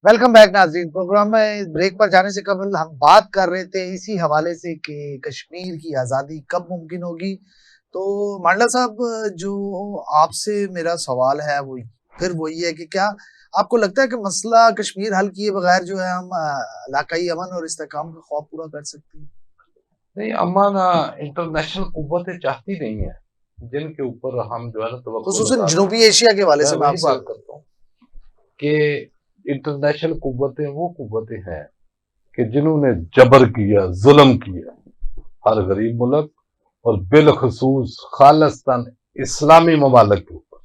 Welcome back नाज़रीन। Programme में break पर जाने से कबल हम बात कर रहे थे इसी हवाले से कि कश्मीर की आज़ादी कब मुमकिन होगी। तो मांडला साहब, जो आपसे मेरा सवाल है वो फिर वही है कि क्या आपको लगता है कि मसला कश्मीर हल किए बगैर जो है हम इलाकाई अमन और इस्तेहकाम का ख्वाब पूरा कर सकते हैं? नहीं, अमन इंटरनेशनल कुव्वतें चाहती नहीं है जिनके ऊपर हम जो है ना तवक्कुल खुसूसन लगा रहे जनूबी हैं। एशिया के हवाले मैं से मैं वही आपसे बात करता हूँ कि इंटरनेशनल कुव्वतें वो कुव्वतें हैं कि जिन्होंने जबर किया, जुल्म किया हर गरीब मुल्क और बिलखसूस खालिस्तान इस्लामी ममालिक के ऊपर,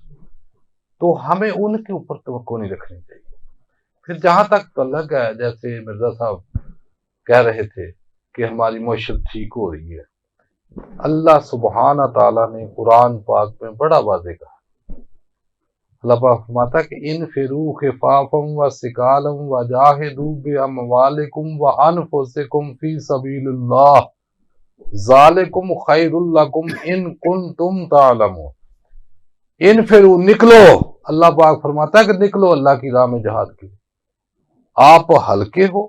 तो हमें उनके ऊपर तवक्को नहीं रखनी चाहिए। फिर जहां तक तल्लक है, जैसे मिर्जा साहब कह रहे थे कि हमारी मुआशरत ठीक हो रही है, अल्लाह सुब्हाना ताला ने कुरान पाक में बड़ा वाज़ेह कहा। अल्लाह पाक फरमाता कि इन फिरू खिफाफम व सिकालम व जाहिदू बिअमवालिकुम व अनफुसिकुम फी सबीलिल्लाह ज़ालिकुम खैरुल लकुम इन कुंतुम तालमून। इन फिरू, निकलो। अल्लाह पाक फरमाता है कि निकलो अल्लाह की राह में जहाद के। आप हल्के हो,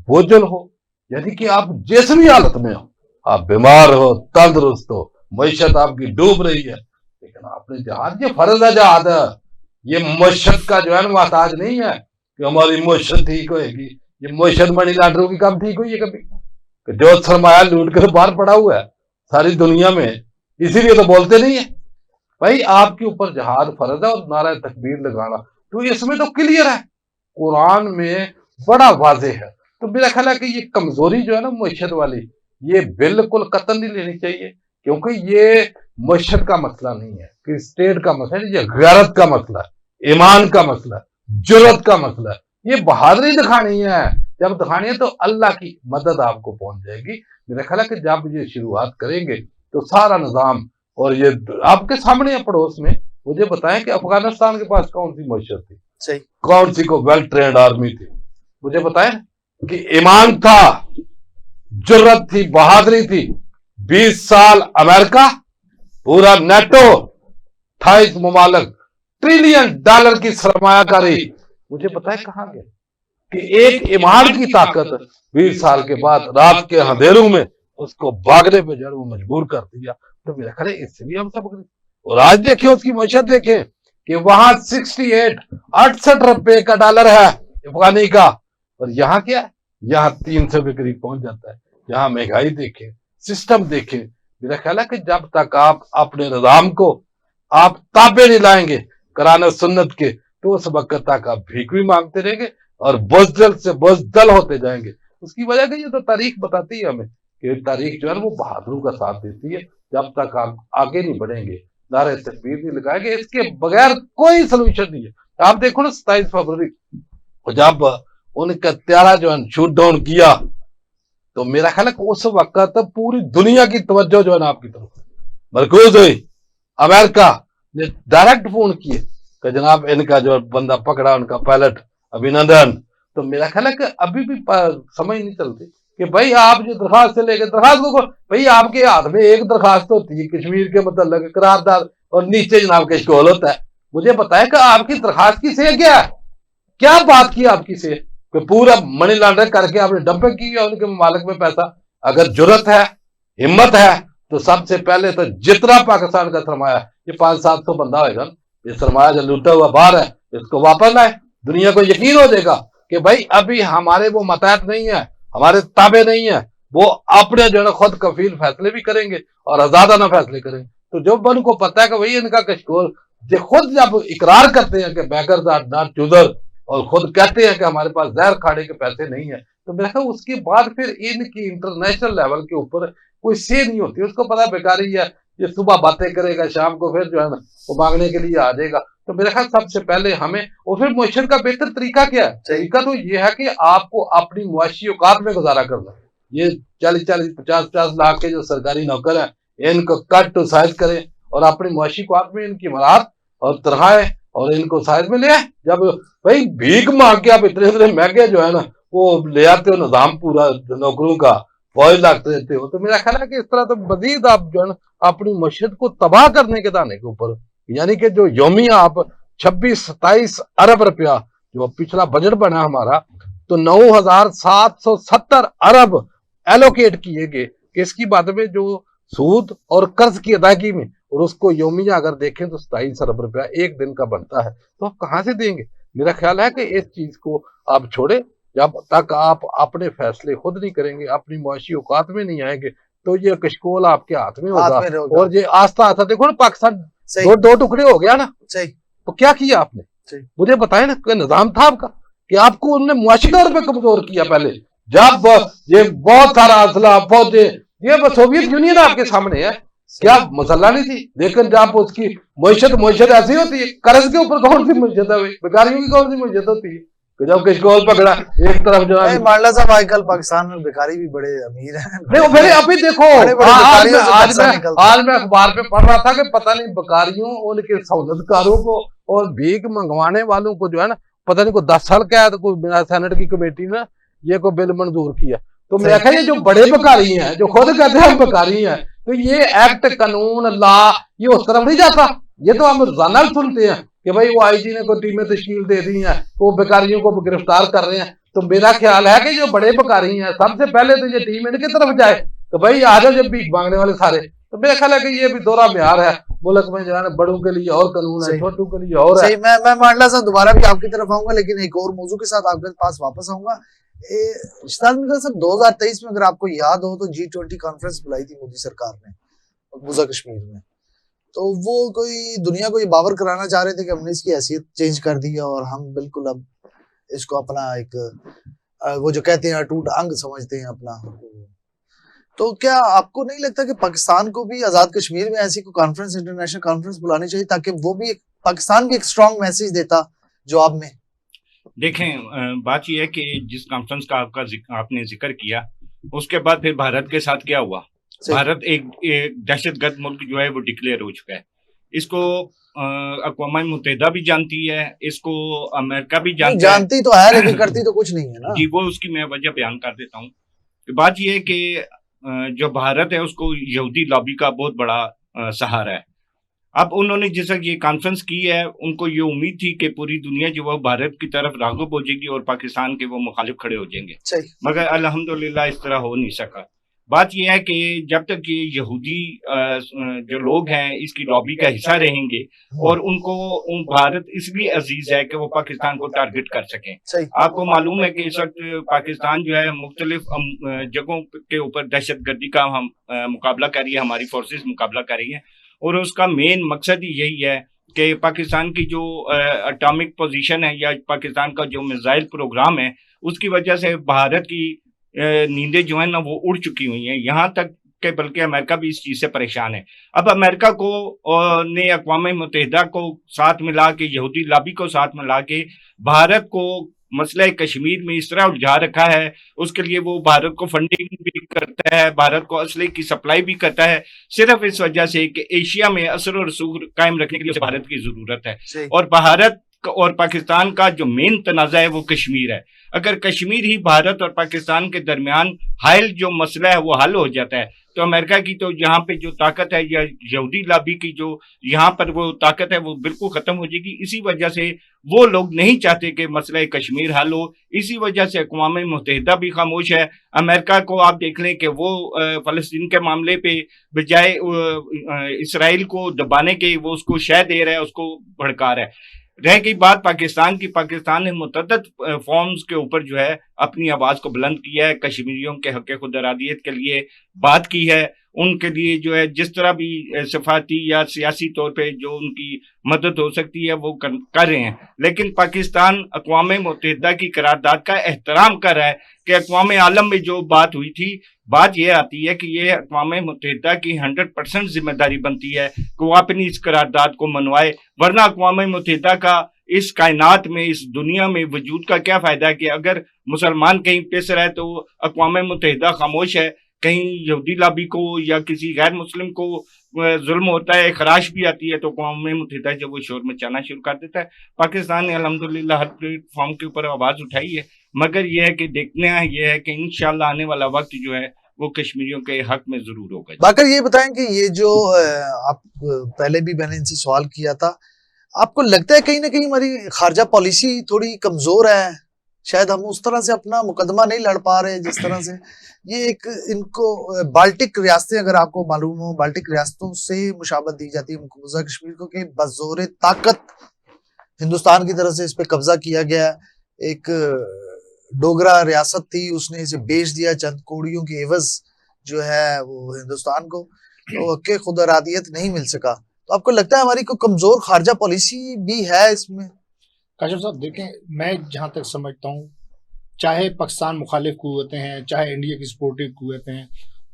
बोझल हो, यानी कि आप जिस भी हालत में हो, आप बीमार हो, तंदुरुस्त हो, मईशत आपकी डूब रही है, लेकिन आपने जहाद, ये फर्ज है जहाद, ये मशत का जो है ना मोहताज नहीं है कि हमारी मशत ठीक होएगी। ये मशत मनी लॉन्ड्री की कब ठीक हुई है कभी? कि जो सरमाया लूट कर बाहर पड़ा हुआ है सारी दुनिया में, इसीलिए तो बोलते नहीं है भाई आपके ऊपर जहाद फर्ज है और नारा तकबीर लगाना। तो इसमें तो क्लियर है, कुरान में बड़ा वाज़ेह है। तो मेरा ख्याल है कि ये कमजोरी जो है ना मईशत वाली, ये बिल्कुल कतई नहीं लेनी चाहिए, क्योंकि ये मईशत का मसला नहीं है कि स्टेट का मसला है, ये गैरत का मसला है, ईमान का मसला है, जुर्रत का मसला है। ये बहादुरी दिखानी है, जब दिखानी है तो अल्लाह की मदद आपको पहुंच जाएगी। मेरा ख्याल है कि जब ये शुरुआत करेंगे तो सारा निजाम, और ये आपके सामने है पड़ोस में, मुझे बताएं कि अफगानिस्तान के पास कौन सी मईशत थी, सही। कौन सी को वेल ट्रेंड आर्मी थी, मुझे बताएं कि ईमान था, जुर्रत थी, बहादुरी थी। 20 साल अमेरिका, पूरा नेटो, 28 ममालिक, ट्रिलियन डॉलर की सरमायाकारी, मुझे बताएं कहां गए कि एक ईमान की ताकत 20 साल के बाद रात के अंधेरों में उसको भागने पे जो मजबूर कर दिया। तो मेरा ख्याल है इससे भी हम सबक, और आज देखिए उसकी मशहत देखें कि वहां 68 रुपए का डॉलर है अफगानी का, और यहाँ क्या है, यहाँ 300 के करीब पहुंच जाता है। यहाँ महंगाई देखें, सिस्टम देखें। मेरा ख्याल है कि जब तक आप अपने निजाम को आप ताबे नहीं लाएंगे कुरान और सुन्नत के, तो उस वक्त तक आप भीख भी मांगते रहेंगे और बुज़दिल से बुज़दिल होते जाएंगे। उसकी वजह कि ये तो तारीख बताती है हमें कि तारीख जो है वो बहादुरों का साथ देती है। जब तक आप आगे नहीं बढ़ेंगे, नारे तकबीर नहीं लगाएंगे, इसके बगैर कोई सोल्यूशन नहीं है। आप देखो ना 27 फरवरी जब उनका त्यारा जो है शूट डाउन किया, तो मेरा ख्याल है कि उस वक्त पूरी दुनिया की तवज्जो जो है ना आपकी तरफ मरकूज हुई। अमेरिका ने डायरेक्ट फोन किए कि जनाब इनका जो बंदा पकड़ा, उनका पायलट अभिनंदन। तो मेरा ख्याल है कि अभी भी समझ नहीं चलती कि भाई आप जो दरखास्त से लेके दरखास्त को, भाई आपके हाथ में एक दरखास्त होती है कश्मीर के मतलब करारदाद, और नीचे जनाब कशकोल होता है। मुझे बताया कि आपकी दरखास्त की से क्या है, क्या बात की आपकी से कि पूरा मनी लॉन्ड्रिंग करके आपने डंपिंग की है उनके मालिक में पैसा। अगर जुर्रत है, हिम्मत है, तो सबसे पहले तो जितना पाकिस्तान का सरमाया, ये 500-700 बंदा होगा, ये सरमाया जो लूटा हुआ बाहर है, इसको वापस लाए। दुनिया को यकीन हो जाएगा कि भाई अभी हमारे वो मतहत नहीं है, हमारे ताबे नहीं है, वो अपने जो है खुद कफील फैसले भी करेंगे और आजादाना फैसले करेंगे। तो जो उनको पता है कि भाई इनका कशकोल, जो खुद जब इकरार करते हैं कि बैगर्स आर नॉट चूजर, और खुद कहते हैं कि हमारे पास जहर खाने के पैसे नहीं है, तो मेरा ख्याल उसके बाद फिर इनकी इंटरनेशनल लेवल के ऊपर कोई से नहीं होती। उसको पता बेकारी है, ये सुबह बातें करेगा, शाम को फिर जो है ना वो मांगने के लिए आ जाएगा। तो मेरा ख्याल सबसे पहले हमें, और फिर मुआशरत का बेहतर तरीका क्या है? तरीका तो ये है कि आपको अपनी मुआशी औकात में गुजारा करना। ये 40-40, 50-50 लाख के जो सरकारी नौकर हैं, इनको कट टू साइज करें और अपनी मुआशी औकात में इनकी मराहत और तनख्वाहें और इनको साइज में ले आए। जब भाई भीख मांग के आप इतने इतने महंगे जो है ना वो ले आते हो निजाम पूरा नौकरों का, फौज लगते रहते हो, तो मेरा ख्याल है कि इस तरह तो मजीद आप जो है ना अपनी मशरत को तबाह करने के दाने के ऊपर, यानी कि जो योमिया आप 26-27 अरब रुपया जो पिछला बजट बना हमारा, तो 9,770 अरब एलोकेट किए गए किसकी बात में, जो सूद और कर्ज की अदायगी में, और उसको योमिया अगर देखें तो 27 अरब रुपया एक दिन का बनता है, तो आप कहाँ से देंगे। मेरा ख्याल है कि इस चीज को आप छोड़े, जब तक आप अपने फैसले खुद नहीं करेंगे, अपनी मुआशी औकात में नहीं आएंगे, तो ये कशकोल आपके हाथ में होगा। और ये आस्ता आस्ता देखो ना, पाकिस्तान दो टुकड़े हो गया ना, तो क्या किया आपने, मुझे बताए ना, कोई निजाम था आपका कि आपको उन्होंने मुआशी तौर पर कमजोर किया। पहले जब ये बहुत सारा असला फौजे, ये सोवियत यूनियन आपके सामने है, क्या मसला नहीं थी, लेकिन जब उसकी मुआशत ऐसी होती है, कर्ज के ऊपर कौन सी मुआशत है, बेकारियों की कौन सी मुआशत होती है, जब कशकोल पकड़ा एक तरफ जो है। मांडला साहब आजकल पाकिस्तान में बेकारी भी बड़े अमीर हैं। देखो फिर अभी देखो, आज मैं अखबार पे पढ़ रहा था कि पता नहीं बेकारियों, उनके सहूलतकारों को और भीख मंगवाने वालों को जो है ना, पता नहीं को 10 साल कैद, कोई बिना सेनेट की कमेटी ने ये को बिल मंजूर किया। तो मैं कहा ये जो बड़े बेकारी हैं, जो खुद कहते हैं हम बेकारी हैं, तो ये एक्ट कानून लॉ ये उस तरफ नहीं जाता। ये तो हम रोजाना सुनते हैं कि भाई वो आईजी ने कोई टीमें तश्कील दे दी हैं, वो बेकारियों को गिरफ्तार कर रहे हैं। तो मेरा ख्याल है कि जो बड़े बेकारी हैं, सबसे पहले तो ये टीम इनकी तरफ जाए, तो भाई आ जाओ जब भीख मांगने वाले सारे। तो मेरा ख्याल है कि ये भी दोहरा म्यार है मुल्क में, जो है ना, बड़ों के लिए और कानून है, छोटों के लिए और है। मैं मांडला साहब दोबारा भी आपकी तरफ आऊंगा, लेकिन एक और मौजू के साथ आपके पास वापस आऊंगा। सब 2023 में अगर आपको याद हो तो G20 कॉन्फ्रेंस बुलाई थी मोदी सरकार ने मकबूजा कश्मीर में, तो वो कोई दुनिया को ये बावर कराना चाह रहे थे कि हमने इसकी हैसियत चेंज कर दी है और हम बिल्कुल अब इसको अपना एक वो जो कहते हैं अटूट अंग समझते हैं अपना। तो क्या आपको नहीं लगता कि पाकिस्तान को भी आजाद कश्मीर में ऐसी कोई कॉन्फ्रेंस, इंटरनेशनल कॉन्फ्रेंस बुलानी चाहिए, ताकि वो भी पाकिस्तान भी एक स्ट्रॉन्ग मैसेज देता जवाब में। देखें, बात यह है कि जिस कॉन्फ्रेंस का आपने जिक्र किया, उसके बाद फिर भारत के साथ क्या हुआ। भारत एक दहशतगर्द मुल्क जो है वो डिक्लेयर हो चुका है। इसको अक़वाम मुत्तहिदा भी जानती है, इसको अमेरिका भी जानती तो है, लेकिन करती तो कुछ नहीं है ना। जी, वो उसकी मैं वजह बयान कर देता हूँ। बात यह है कि जो भारत है उसको यहूदी लॉबी का बहुत बड़ा सहारा है। अब उन्होंने जैसा ये कॉन्फ्रेंस की है, उनको ये उम्मीद थी कि पूरी दुनिया जो वो भारत की तरफ राग़िब हो जाएगी और पाकिस्तान के वो मुखालिफ खड़े हो जाएंगे, मगर अल्हम्दुलिल्लाह इस तरह हो नहीं सका। बात यह है कि जब तक ये यहूदी जो लोग हैं इसकी लॉबी का हिस्सा रहेंगे, और उनको भारत इसलिए अजीज है कि वो पाकिस्तान को टारगेट कर सकें। आपको मालूम है कि इस वक्त पाकिस्तान जो है मुख्तलिफ जगहों के ऊपर दहशतगर्दी का हम मुकाबला कर रही है, हमारी फोर्सेस मुकाबला कर रही है, और उसका मेन मकसद ही यही है कि पाकिस्तान की जो एटॉमिक पोजीशन है या पाकिस्तान का जो मिसाइल प्रोग्राम है, उसकी वजह से भारत की नींदें जो है ना वो उड़ चुकी हुई हैं, यहाँ तक कि बल्कि अमेरिका भी इस चीज़ से परेशान है। अब अमेरिका को ने अक़वाम मुत्तहिदा को साथ मिला के, यहूदी लॉबी को साथ मिला के भारत को मसला कश्मीर में इस तरह उलझा रखा है, उसके लिए वो भारत को फंडिंग भी करता है, भारत को असले की सप्लाई भी करता है, सिर्फ इस वजह से कि एशिया में असर और रसूख कायम रखने के लिए भारत की जरूरत है। और भारत और पाकिस्तान का जो मेन तनाज़ा है वो कश्मीर है। अगर कश्मीर ही भारत और पाकिस्तान के दरमियान हायल जो मसला है वो हल हो जाता है, तो अमेरिका की तो यहाँ पे जो ताकत है या यहूदी लॉबी की जो यहाँ पर वो ताकत है वो बिल्कुल खत्म हो जाएगी। इसी वजह से वो लोग नहीं चाहते कि मसला कश्मीर हल हो, इसी वजह से अक़वाम मुत्तहिदा भी खामोश है। अमेरिका को आप देख लें कि वो फ़लस्तीन के मामले पे बजाय इसराइल को दबाने के वो उसको शह दे रहा है, उसको भड़का रहा है। रह गई बात पाकिस्तान की, पाकिस्तान ने मुतअद्दिद फॉर्म्स के ऊपर जो है अपनी आवाज़ को बुलंद किया है, कश्मीरियों के हक़ खुद इरादियत के लिए बात की है, उनके लिए जो है जिस तरह भी सफाती या सियासी तौर पे जो उनकी मदद हो सकती है वो कर रहे हैं। लेकिन पाकिस्तान अक़वाम मुत्तहिदा की करारदाद का एहतराम कर रहा है कि अक़वाम आलम में जो बात हुई थी, बात यह आती है कि ये अक़वाम मुत्तहिदा की 100% जिम्मेदारी बनती है कि वो अपनी इस करारदाद को मनवाए, वरना अक़वाम मुत्तहिदा का इस कायनात में, इस दुनिया में वजूद का क्या फ़ायदा है कि अगर मुसलमान कहीं पिस रहा है तो अक़वाम मुत्तहिदा खामोश है, कहीं यहूदी लॉबी को या किसी गैर मुस्लिम को जुल्म होता है, खराश भी आती है, तो अक़वाम मुत्तहिदा जब वो शोर मचाना शुरू कर देता है। पाकिस्तान ने अल्हम्दुलिल्लाह हर प्लेटफॉर्म के ऊपर आवाज़ उठाई है, मगर यह है कि देखना यह है कि इंशाअल्लाह आने वाला वक्त जो है वो कश्मीरियों के हक में जरूर होगा। बाकर ये बताएं कि ये जो आप पहले भी मैंने इनसे सवाल किया था, آپ کو لگتا ہے کہیں نہ کہیں ہماری خارجہ پالیسی تھوڑی کمزور ہے؟ شاید ہم اس طرح سے اپنا مقدمہ نہیں لڑ پا رہے جس طرح سے یہ ایک ان کو بالٹک ریاستیں، اگر آپ کو معلوم ہو، بالٹک ریاستوں سے مشابہت دی جاتی ہے مقبوضہ کشمیر کو کہ بزور طاقت ہندوستان کی طرف سے اس پہ قبضہ کیا گیا. ایک ڈوگرا ریاست تھی، اس نے اسے بیچ دیا چند کوڑیوں کے عوض جو ہے وہ ہندوستان کو، تو کہ خود ارادیت نہیں مل سکا. تو آپ کو لگتا ہے ہماری کوئی کمزور خارجہ پالیسی بھی ہے اس میں؟ کاشف صاحب دیکھیں، میں جہاں تک سمجھتا ہوں، چاہے پاکستان مخالف قوتیں ہیں، چاہے انڈیا کی سپورٹو قوتیں ہیں،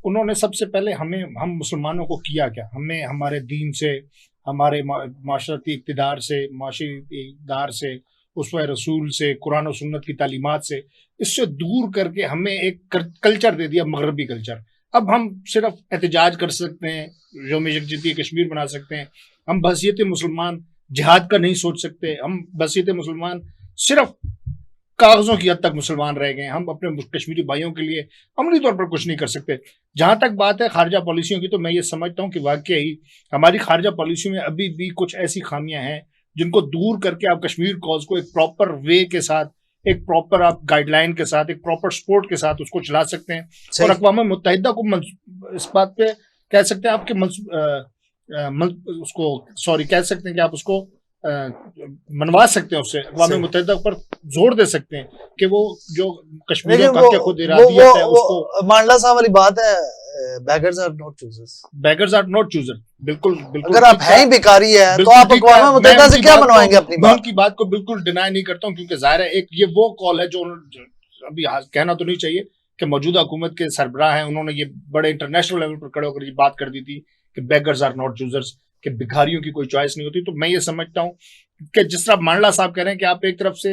انہوں نے سب سے پہلے ہم مسلمانوں کو کیا کیا؟ ہمیں ہمارے دین سے، ہمارے معاشرتی اقتدار سے، معاشی اقتدار سے، اسوہ رسول سے، قرآن و سنت کی تعلیمات سے، اس سے دور کر کے ہمیں ایک کلچر دے دیا، مغربی کلچر. اب ہم صرف احتجاج کر سکتے ہیں، یوم یکجہتی کشمیر بنا سکتے ہیں، ہم بحیثیت مسلمان جہاد کا نہیں سوچ سکتے، ہم بحیثیت مسلمان صرف کاغذوں کی حد تک مسلمان رہ گئے، ہم اپنے کشمیری بھائیوں کے لیے عملی طور پر کچھ نہیں کر سکتے. جہاں تک بات ہے خارجہ پالیسیوں کی، تو میں یہ سمجھتا ہوں کہ واقعی ہماری خارجہ پالیسیوں میں ابھی بھی کچھ ایسی خامیاں ہیں جن کو دور کر کے آپ کشمیر کاز کو ایک پراپر وے کے ساتھ، ایک پراپر آپ گائیڈ لائن کے ساتھ، ایک پراپر سپورٹ کے ساتھ اس کو چلا سکتے ہیں. اور اقوام متحدہ کو اس بات پہ کہہ سکتے ہیں آپ کے اس کو کہہ سکتے ہیں کہ آپ اس کو منوا سکتے ہیں، اس سے اقوام متحدہ پر زور دے سکتے ہیں کہ وہ جو کشمیریوں کا خود ارادیت ہے اس کو. مانڈلا صاحب والی بات ہے، beggars are not choosers. Beggars are not chooser, بالکل بالکل. اگر آپ ہیں ہی بیکاری ہے تو آپ اقوام متحدہ سے کیا منوائیں گے اپنی بات؟ میں ان کی بات کو بالکل ڈینائی نہیں کرتا ہوں، کیونکہ ظاہر ہے ایک یہ وہ کال ہے جو ابھی کہنا تو نہیں چاہیے کہ موجودہ حکومت کے سربراہ ہیں، انہوں نے یہ بڑے انٹرنیشنل لیول پر کھڑے ہو کر یہ بات کر دی تھی کہ بیگرز آر ناٹ چوزرز، کہ بھکاریوں کی کوئی چوائس نہیں ہوتی. تو میں یہ سمجھتا ہوں کہ جس طرح مانڈلا صاحب کہہ رہے ہیں کہ آپ ایک طرف سے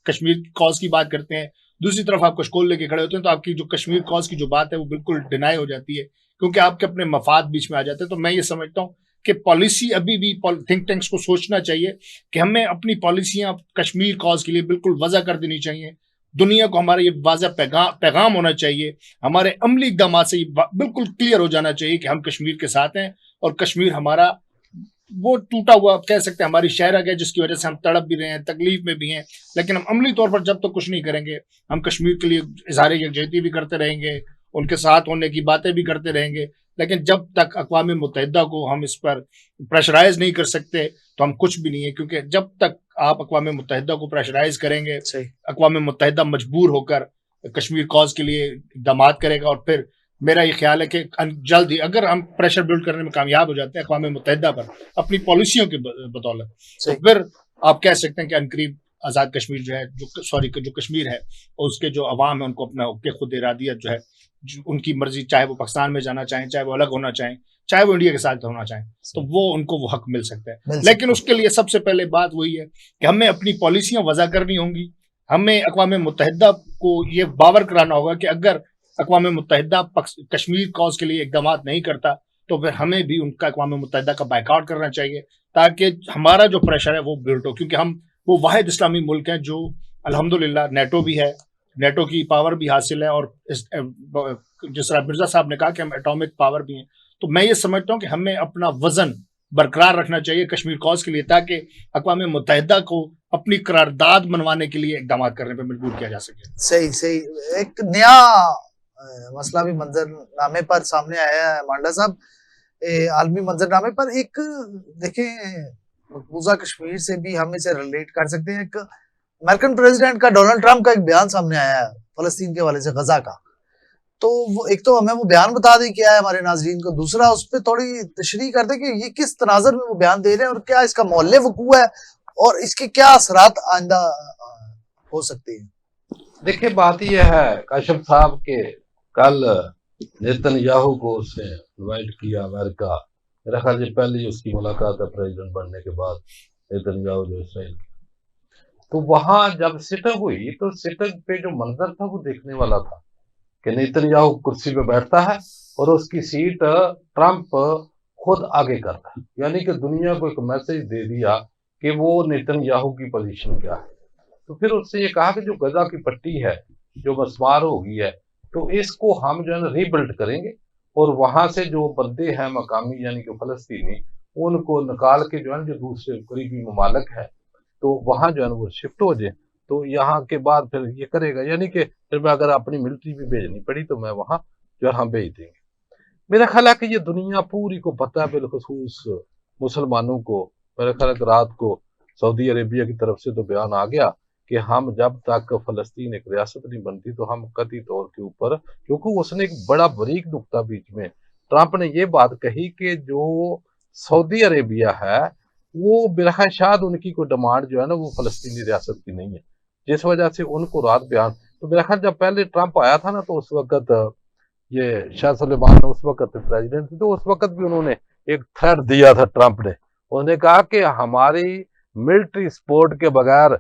کشمیر کاز کی بات کرتے ہیں، دوسری طرف آپ کشکول لے کے کھڑے ہوتے ہیں، تو آپ کی جو کشمیر کاز کی جو بات ہے وہ بالکل ڈینائی ہو جاتی ہے، کیونکہ آپ کے اپنے مفاد بیچ میں آ جاتے ہیں. تو میں یہ سمجھتا ہوں کہ پالیسی ابھی بھی تھنک ٹینکس کو سوچنا چاہیے کہ ہمیں اپنی پالیسیاں کشمیر کاز کے لیے بالکل وضع کر دینی چاہیے. دنیا کو ہمارا یہ واضح پیغام ہونا چاہیے، ہمارے عملی اقدامات سے یہ بالکل کلیئر ہو جانا چاہیے کہ ہم کشمیر کے ساتھ ہیں، اور کشمیر ہمارا وہ ٹوٹا ہوا کہہ سکتے ہیں ہماری شہرک ہے، جس کی وجہ سے ہم تڑپ بھی رہے ہیں، تکلیف میں بھی ہیں، لیکن ہم عملی طور پر جب تک کچھ نہیں کریں گے، ہم کشمیر کے لیے اظہار یکجہتی بھی کرتے رہیں گے، ان کے ساتھ ہونے کی باتیں بھی کرتے رہیں گے، لیکن جب تک اقوام متحدہ کو ہم اس پر پریشرائز نہیں کر سکتے تو ہم کچھ بھی نہیں ہے. کیونکہ جب تک آپ اقوام متحدہ کو پریشرائز کریں گے، اقوام متحدہ مجبور ہو کر کشمیر کاز کے لیے اقدامات کرے گا. اور پھر میرا یہ خیال ہے کہ جلد ہی اگر ہم پریشر بلڈ کرنے میں کامیاب ہو جاتے ہیں اقوام متحدہ پر اپنی پالیسیوں کی بدولت، تو پھر آپ کہہ سکتے ہیں کہ عنقریب آزاد کشمیر جو ہے، جو کشمیر ہے اور اس کے جو عوام ہیں ان کو اپنا خود ارادیت جو ہے، ان کی مرضی، چاہے وہ پاکستان میں جانا چاہیں، چاہے وہ الگ ہونا چاہیں، چاہے وہ انڈیا کے ساتھ ہونا چاہیں، تو وہ ان کو وہ حق مل سکتا ہے. لیکن اس کے لیے سب سے پہلے بات وہی ہے کہ ہمیں اپنی پالیسیاں وضع کرنی ہوں گی. ہمیں اقوام متحدہ کو یہ باور کرانا ہوگا کہ اگر اقوام متحدہ کشمیر کاز کے لیے اقدامات نہیں کرتا تو پھر ہمیں بھی ان کا اقوام متحدہ کا بائیکاٹ کرنا چاہیے، تاکہ ہمارا جو پریشر ہے وہ بلٹ ہو. کیونکہ ہم وہ واحد اسلامی ملک ہیں جو الحمدللہ نیٹو بھی ہے، نیٹو کی پاور بھی حاصل ہے، اور جس طرح مرزا صاحب نے کہا کہ ہم ایٹامک پاور بھی ہیں. تو میں یہ سمجھتا ہوں کہ ہمیں اپنا وزن برقرار رکھنا چاہیے کشمیر کاز کے لیے، تاکہ اقوام متحدہ کو اپنی قرارداد منوانے کے لیے اقدامات کرنے پہ مجبور کیا جا سکے. صحیح. ایک نیا مسئلہ بھی منظر نامے پر سامنے آیا ہے مانڈا صاحب، عالمی منظر نامے پر. ایک دیکھیں مقبوضہ کشمیر سے بھی ہم اسے ریلیٹ کر سکتے ہیں. ایک امریکن پریزیڈنٹ کا، ڈونلڈ ٹرمپ کا ایک بیان سامنے آیا ہے فلسطین کے حوالے سے، غزہ کا. تو وہ ایک تو ہمیں وہ بیان بتا دیں کیا ہے ہمارے ناظرین کو، دوسرا اس پہ تھوڑی تشریح کر دیں کہ یہ کس تناظر میں وہ بیان دے رہے ہیں اور کیا اس کا محل وقوع ہے اور اس کے کیا اثرات آئندہ ہو سکتے ہیں. دیکھیں بات یہ ہے کاشف صاحب کہ کل نیتن یاہو کو اس نے انوائٹ کیا امریکہ، میرا خیال یہ پہلی اس کی ملاقات ہے پریزیڈنٹ بننے کے بعد نیتن یاہو جو اسرائیل کی. تو وہاں جب سٹنگ ہوئی تو سٹنگ پہ جو منظر تھا وہ دیکھنے والا تھا کہ نیتن یاہو کرسی پہ بیٹھتا ہے اور اس کی سیٹ ٹرمپ خود آگے کرتا ہے، یعنی کہ دنیا کو ایک میسج دے دیا کہ وہ نیتن یاہو کی پوزیشن کیا ہے. تو پھر اس سے یہ کہا کہ جو غزہ کی پٹی ہے جو مسمار ہو گئی ہے تو اس کو ہم جو ہے نا ری بلڈ کریں گے، اور وہاں سے جو بندے ہیں مقامی یعنی کہ فلسطینی उनको निकाल के जो है जो दूसरे करीबी ममालिक है तो वहाँ जो है वो शिफ्ट हो जाए, तो यहाँ के बाद फिर ये करेगा, यानी कि फिर मैं अगर अपनी मिलिट्री भी भेजनी पड़ी तो मैं वहाँ जो है हम भेज देंगे। मेरा ख्याल है कि ये दुनिया पूरी को पता है, बिलखुसूस मुसलमानों को। मेरा ख्याल है कि रात को सऊदी अरेबिया की तरफ से तो बयान आ गया कि हम जब तक फलस्तीन एक रियासत नहीं बनती तो हम कतई तौर के ऊपर, क्योंकि उसने एक बड़ा बारीक नुक्ता बीच में ट्रंप ने ये बात कही कि जो सऊदी अरेबिया है वो बिलखा शायद उनकी कोई डिमांड जो है ना वो फलस्तीनी रियासत की नहीं है, जिस वजह से उनको रात बयान। तो मेरा ख्याल जब पहले ट्रंप आया था ना तो उस वक्त ये शाह सुलेमान उस वक्त प्रेसिडेंट थे, तो उस वक्त भी उन्होंने एक थ्रेट दिया था ट्रंप ने। उन्होंने कहा कि हमारी मिलिट्री सपोर्ट के बगैर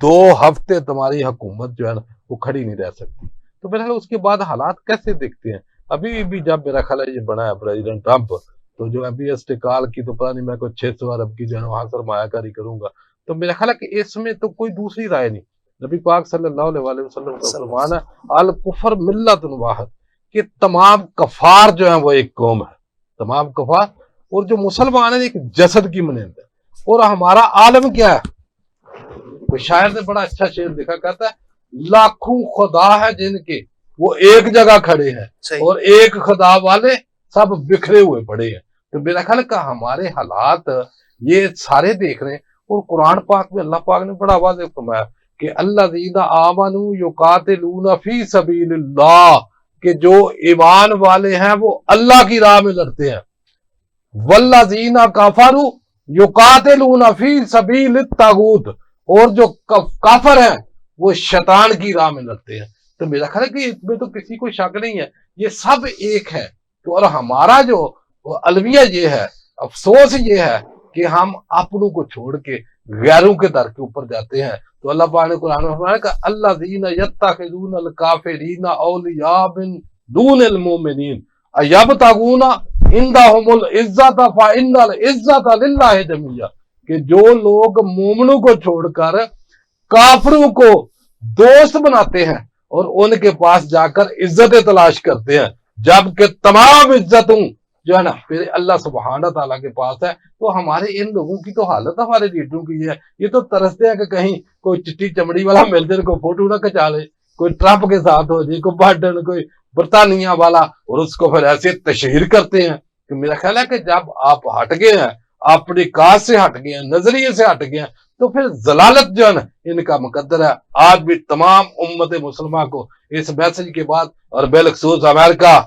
2 हफ्ते तुम्हारी हुकूमत जो है ना वो खड़ी नहीं रह सकती। तो मेरा ख्याल उसके बाद हालात कैसे दिखते हैं। अभी भी जब मेरा ख्याल है ये बना है प्रेसिडेंट ट्रंप, तो जो अभी इस्तेकाल की तो पता नहीं मैं कोई 600 अरब की जो है वहां सरमायाकारी करूंगा। तो मेरा ख्याल है कि इसमें तो कोई दूसरी राय नहीं। नबी पाक सल्लल्लाहु अलैहि वसल्लम का फरमान है अल कुफर मिल्लतुन वाहिद, कि तमाम कफार जो है वो एक कौम है, तमाम कफार। और जो मुसलमान है एक जसद की मानंद है। और हमारा आलम क्या है, कोई शायर ने बड़ा अच्छा शेर लिखा, कहता है लाखों खुदा है जिनके वो एक जगह खड़े हैं और एक खुदा वाले सब बिखरे हुए पड़े हैं। तो मेरा ख्याल का हमारे हालात ये सारे देख रहे हैं। और कुरान पाक में अल्लाह पाक ने बड़ा वाज़ेह फरमाया कि अल्लज़ीना आमनू युकातिलूना फी सबीलिल्लाह, कि जो ईमान वाले हैं वो अल्लाह की राह में लड़ते हैं। वल्लज़ीना कफरू युकातिलूना फी सबीलित तागूत, और जो काफर हैं वो शैतान की राह में लड़ते हैं। तो मेरा ख्याल है कि इसमें तो किसी को शक नहीं है, ये सब एक है। तो और हमारा जो अलविया ये है, अफसोस ये है कि हम अपनों को छोड़ के गैरों के दर के ऊपर जाते हैं। तो अल्लाह पाक ने कुरान में फरमाया कि अल्लज़ीना यत्तखिज़ूनल काफिरीना औलिया मिन दूनिल मुमिनीन अयब्तगूना इंदहुमुल इज्जत फ इन्नल इज्जत लिल्लाहि जमीआ, कि जो लोग मोमिनों को छोड़कर काफिरों को दोस्त बनाते हैं और उनके पास जाकर इज्जतें तलाश करते हैं, जबकि तमाम इज्जतों जो है ना फिर अल्लाह सुब्हानहू तआला के पास है। तो हमारे इन लोगों की तो हालत हमारे लीडरों की है, ये तो तरसते हैं कि कहीं कोई चिट्टी चमड़ी वाला मिल जाए, कोई फोटो ना खिंचा ले, कोई ट्रंप के साथ हो जाए, कोई बाइडेन, कोई बरतानिया वाला, और उसको फिर ऐसे तशहीर करते हैं। तो मेरा ख्याल है कि जब आप हट गए हैं, अपनी काज से हट गए हैं, नजरिए से हट गए हैं, तो फिर जलालत जो है ना इनका मुकद्दर है। आज भी तमाम उम्मत मुसलमान को इस मैसेज के बाद, और बिलखसूस अमेरिका,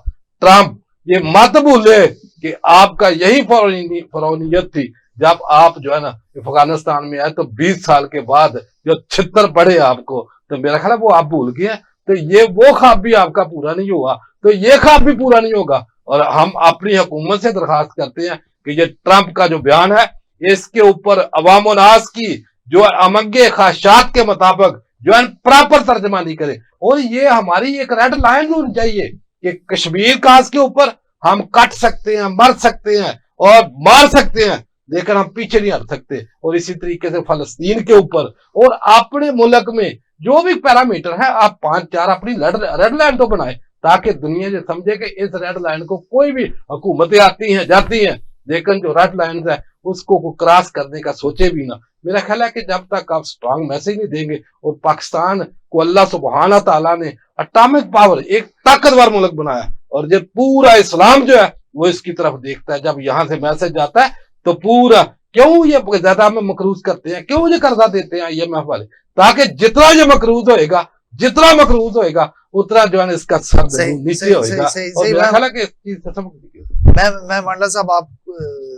ट्रंप, ये मत भूले कि आपका यही फरौनियत थी जब आप जो है ना अफगानिस्तान में आए, तो 20 साल के बाद जो छितर पड़े आपको, तो मेरा ख्याल है वो आप भूल गए। तो ये वो ख्वाब भी आपका पूरा नहीं हुआ, तो ये ख्वाब भी पूरा नहीं होगा। और हम अपनी हुकूमत से दरखास्त करते हैं कि ये ट्रंप का जो बयान है इसके ऊपर अवाम-उन्नास की जो अमंगे ख्वाहिशात के मुताबिक जो है प्रॉपर तर्जमानी करे। और ये हमारी एक रेड लाइन होनी चाहिए कि कश्मीर काज के ऊपर हम कट सकते हैं, मर सकते हैं और मार सकते हैं, लेकिन हम पीछे नहीं हट सकते। और इसी तरीके से फलस्तीन के ऊपर और अपने मुल्क में जो भी पैरामीटर है, आप 5-4 अपनी रेड लाइन तो बनाए, ताकि दुनिया ये समझे कि इस रेड लाइन को कोई भी हुकूमतें आती हैं जाती हैं, लेकिन जो रेड लाइन है उसको क्रॉस करने का सोचे भी ना। मेरा ख्याल है कि जब तक आप स्ट्रांग मैसेज नहीं देंगे, और पाकिस्तान को अल्लाह सुब्हानहू तआला ने एटॉमिक पावर, एक ताकतवर मुल्क बनाया, और जब पूरा इस्लाम जो है वो इसकी तरफ देखता है, जब यहाँ से मैसेज आता है तो पूरा, क्यों ये ज्यादा में मकरूज करते हैं, क्यों ये कर्जा देते हैं IMF वाले, ताकि जितना ये मकरूज होएगा उतना जो है इसका सर नीचे होएगा। और मेरा ख्याल है कि इस चीज से सब मैं मंडला साहब आप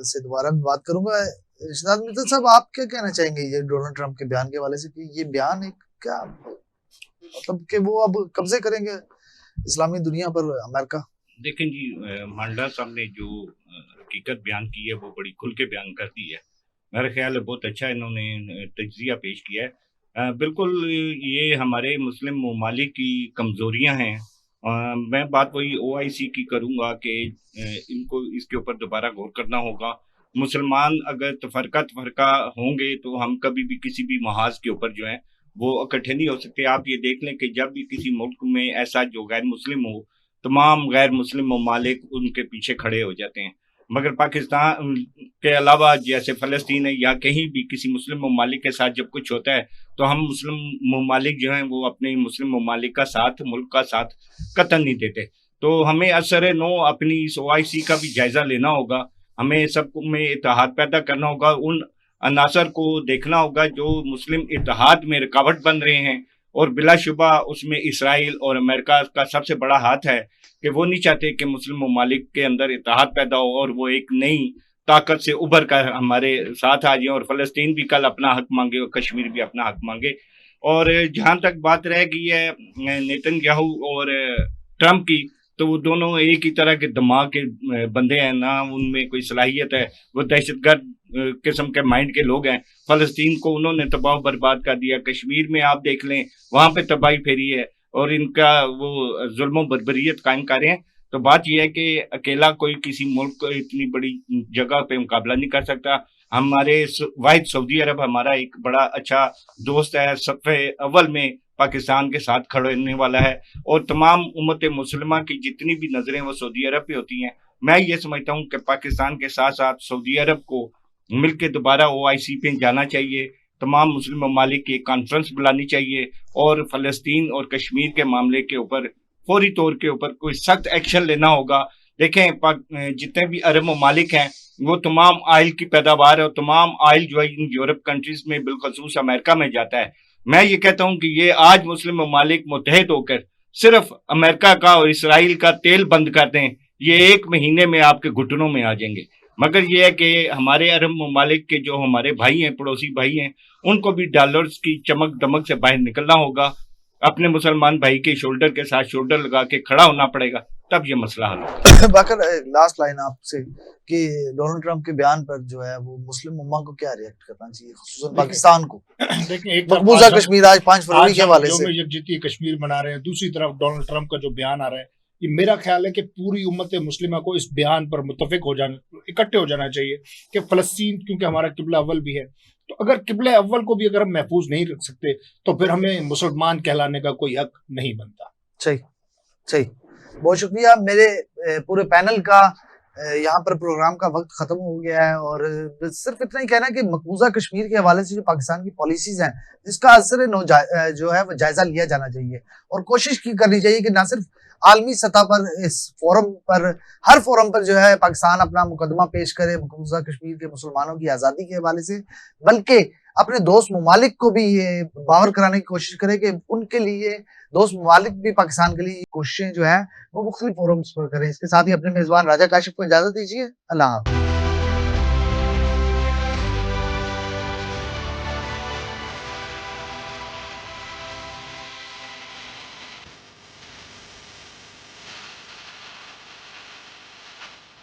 से दोबारा बात करूंगा। इरशाद मित्तल साहब, आप क्या कहना चाहेंगे ये डोनाल्ड ट्रंप के बयान के हवाले से, कि ये बयान एक क्या मतलब कि वो अब कब्जे करेंगे इस्लामी दुनिया पर अमेरिका? देखें जी, मंडला साहब ने जो हकीकत बयान की है वो बड़ी खुल के बयान कर दी है। मेरा ख्याल है बहुत अच्छा इन्होंने तज्जिया पेश किया है। बिल्कुल ये हमारे मुस्लिम ममालिक की कमज़ोरियां हैं। मैं बात वही OIC की करूंगा कि इनको इसके ऊपर दोबारा गौर करना होगा। मुसलमान अगर तफरका होंगे तो हम कभी भी किसी भी महाज के ऊपर जो है वो इकट्ठे नहीं हो सकते। आप ये देख लें कि जब भी किसी मुल्क में ऐसा जो गैर मुस्लिम हो, तमाम गैर मुस्लिम ममालिक उनके पीछे खड़े हो जाते हैं। मगर पाकिस्तान के अलावा जैसे फ़लस्तीन है या कहीं भी किसी मुस्लिम ममालिक के साथ जब कुछ होता है तो हम मुस्लिम ममालिक जो हैं वो अपने मुस्लिम ममालिक का साथ, मुल्क का साथ कतई नहीं देते। तो हमें असर नो अपनी इस OIC का भी जायज़ा लेना होगा, हमें सब में इत्तेहाद पैदा करना होगा, उन अनासर को देखना होगा जो मुस्लिम इत्तेहाद में रुकावट बन रहे हैं, और बिलाशुबा उसमें इसराइल और अमेरिका का सबसे बड़ा हाथ है कि वो नहीं चाहते कि मुस्लिम ममालिक के अंदर इत्तेहाद पैदा हो और वो एक नई ताकत से उभर कर हमारे साथ आ जाए और फ़लस्तीन भी कल अपना हक मांगे और कश्मीर भी अपना हक मांगे। और जहाँ तक बात रह गई है नेतन्याहू और ट्रंप की, तो वो दोनों एक ही तरह के दिमाग के बंदे हैं, ना उनमें कोई सलाहियत है, वो दहशतगर्द किस्म के माइंड के लोग हैं। फ़लस्तीन को उन्होंने तबाह बर्बाद कर दिया, कश्मीर में आप देख लें वहाँ पे तबाही फेरी है और इनका वो जुल्म बर्बरियत कायम कर रहे हैं। तो बात यह है कि अकेला कोई किसी मुल्क को इतनी बड़ी जगह पे मुकाबला नहीं कर सकता। हमारे वाहिद सऊदी अरब हमारा एक बड़ा अच्छा दोस्त है, सफ़े अव्वल में पाकिस्तान के साथ खड़े होने वाला है, और तमाम उम्मत मुसलमा की जितनी भी नज़रें वो सऊदी अरब पे होती हैं। मैं ये समझता हूँ कि पाकिस्तान के साथ साथ सऊदी अरब को मिल के दोबारा OIC पे जाना चाहिए, तमाम मुस्लिम ममालिक की एक कॉन्फ्रेंस बुलानी चाहिए और फ़लस्तीन और कश्मीर के मामले के ऊपर फौरी तौर के ऊपर कोई सख्त एक्शन लेना होगा। देखें जितने भी अरब ममालिक हैं वो तमाम आयल की पैदावार है और तमाम आयल जो है इन यूरोप कंट्रीज में बिलखसूस अमेरिका में जाता है। मैं ये कहता हूँ कि ये आज मुस्लिम ममालिक मुत्तहिद होकर सिर्फ अमेरिका का और इसराइल का तेल बंद कर दें, ये 1 महीने में आपके घुटनों में आ जाएंगे। मगर ये है कि हमारे अरब ममालिक के जो हमारे भाई हैं, पड़ोसी भाई हैं, उनको भी डॉलर्स की चमक दमक से बाहर निकलना होगा, अपने मुसलमान भाई के शोल्डर के साथ शोल्डर लगा के खड़ा होना पड़ेगा, तब ये मसला हल होगा। बाकर लास्ट लाइन आपसे कि डोनाल्ड ट्रंप के बयान पर जो है वो मुस्लिम उम्मा को क्या रिएक्ट करना चाहिए, खुसूसन पाकिस्तान को? देखें, एक मकबूजा कश्मीर आज 5 फरवरी के हवाले से यकजहती कश्मीर मना रहे हैं, दूसरी तरफ डोनाल्ड ट्रंप का जो बयान आ रहा है, ये मेरा ख्याल है कि पूरी उम्मत मुस्लिमा को इस बयान पर मुत्तफिक हो जाना, इकट्ठे हो जाना चाहिए कि फ़लस्तीन क्योंकि हमारा किबला अव्वल भी है, तो अगर किबला अव्वल को भी अगर हम महफूज नहीं रख सकते तो फिर हमें मुसलमान कहलाने का कोई हक नहीं बनता। सही सही, बहुत शुक्रिया। मेरे पूरे पैनल का यहाँ पर प्रोग्राम का वक्त खत्म हो गया है और सिर्फ इतना ही कहना है कि मकबूजा कश्मीर के हवाले से जो पाकिस्तान की पॉलिसीज हैं इसका असर जो है वो जायजा लिया जाना चाहिए और कोशिश की करनी चाहिए कि ना सिर्फ आलमी सतह पर इस फोरम पर, हर फोरम पर जो है पाकिस्तान अपना मुकदमा पेश करे मकबूजा कश्मीर के मुसलमानों की आज़ादी के हवाले से, बल्कि अपने दोस्त ममालिक को भी ये बावर कराने की कोशिश करे कि उनके लिए दोस्त ममालिक भी पाकिस्तान के लिए कोशिशें जो है वो मुख्तलिफ फोरम्स पर करें। इसके साथ ही अपने मेजबान राजा काशिफ को इजाजत दीजिए। अल्लाह हाफ़िज़।